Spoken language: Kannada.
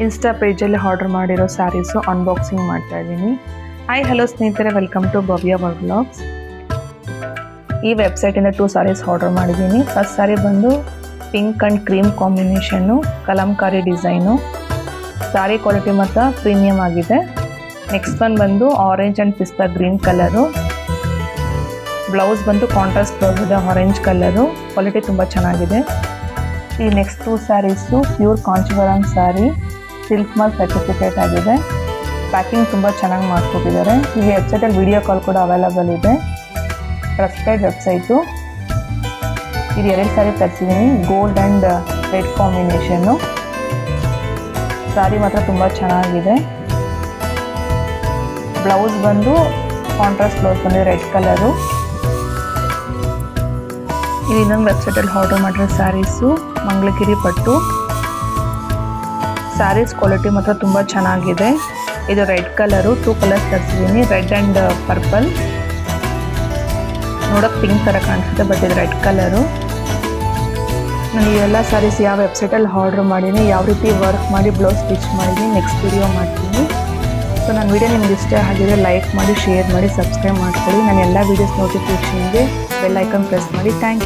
ಇನ್ಸ್ಟಾ ಪೇಜಲ್ಲಿ ಆರ್ಡರ್ ಮಾಡಿರೋ ಸ್ಯಾರೀಸು ಅನ್ಬಾಕ್ಸಿಂಗ್ ಮಾಡ್ತಾ ಇದ್ದೀನಿ. ಹಾಯ್ ಹಲೋ ಸ್ನೇಹಿತರೆ, ವೆಲ್ಕಮ್ ಟು ಭವ್ಯ ವ್ಲಾಗ್ಸ್. ಈ ವೆಬ್ಸೈಟಿಂದ 2 ಸ್ಯಾರೀಸ್ ಆರ್ಡರ್ ಮಾಡಿದ್ದೀನಿ. ಫಸ್ಟ್ ಸ್ಯಾರಿ ಬಂದು pink and cream combination, Kalamkari design. Sari quality ಮಾತ್ರ ಪ್ರೀಮಿಯಮ್ ಆಗಿದೆ. ನೆಕ್ಸ್ಟ್ ಒನ್ ಬಂದು orange and pista green colour. Blouse ಬಂದು ಕಾಂಟ್ರಾಸ್ಟ್ ಬ್ಲೌಸ್ ಇದೆ, ಆರೆಂಜ್ ಕಲರು. ಕ್ವಾಲಿಟಿ ತುಂಬ ಚೆನ್ನಾಗಿದೆ. ಈ next 2 saris pure Kanjeevaram sari, silk mark certificate ಆಗಿದೆ. ಪ್ಯಾಕಿಂಗ್ ತುಂಬ ಚೆನ್ನಾಗಿ ಮಾಡಿಕೊಟ್ಟಿದ್ದಾರೆ. ಈ ವೆಬ್ಸೈಟಲ್ಲಿ ವಿಡಿಯೋ ಕಾಲ್ ಕೂಡ ಅವೈಲಬಲ್ ಇದೆ. Trusted website. ಇದು 2 ಸ್ಯಾರಿ ತರಿಸಿದ್ದೀನಿ, gold and red combination. Sari ಮಾತ್ರ ತುಂಬ ಚೆನ್ನಾಗಿದೆ. ಬ್ಲೌಸ್ ಬಂದು ಕಾಂಟ್ರಾಸ್ಟ್ ಬ್ಲೌಸ್ ಬಂದು ರೆಡ್ ಕಲರು. ಇದು ಇನ್ನೊಂದು ವೆಬ್ಸೈಟಲ್ಲಿ ಆರ್ಡರ್ ಮಾಡಿರೋ ಸ್ಯಾರೀಸು, ಮಂಗಳಗಿರಿ ಪಟ್ಟು. ಸ್ಯಾರೀಸ್ ಕ್ವಾಲಿಟಿ ಮಾತ್ರ ತುಂಬ ಚೆನ್ನಾಗಿದೆ. ಇದು ರೆಡ್ ಕಲರು, 2 ಕಲರ್ಸ್ ತರಿಸಿದ್ದೀನಿ, ರೆಡ್ ಆ್ಯಂಡ್ ಪರ್ಪಲ್. ನೋಡೋಕ್ಕೆ ಪಿಂಕ್ ಥರ ಕಾಣಿಸುತ್ತೆ, ಬಟ್ ಇದು ರೆಡ್ ಕಲರು. ನಾನು ಇವೆಲ್ಲ ಸ್ಯಾರೀಸ್ ಯಾವ ವೆಬ್ಸೈಟಲ್ಲಿ ಆರ್ಡರ್ ಮಾಡೀನಿ, ಯಾವ ರೀತಿ ವರ್ಕ್ ಮಾಡಿ ಬ್ಲೌಸ್ ಸ್ಟಿಚ್ ಮಾಡಿದ್ದೀನಿ, ನೆಕ್ಸ್ಟ್ ವಿಡಿಯೋ ಮಾಡ್ತೀನಿ. ಸೊ ನನ್ನ ವಿಡಿಯೋ ನಿಮ್ಗೆ ಇಷ್ಟ ಆಗಿದ್ರೆ ಲೈಕ್ ಮಾಡಿ, ಶೇರ್ ಮಾಡಿ, ಸಬ್ಸ್ಕ್ರೈಬ್ ಮಾಡ್ಕೊಳ್ಳಿ. ನಾನು ಎಲ್ಲ ವೀಡಿಯೋಸ್ ನೋಟಿಫಿಕೇಷನ್ಗೆ ಬೆಲ್ ಐಕಾನ್ ಪ್ರೆಸ್ ಮಾಡಿ. Thank you.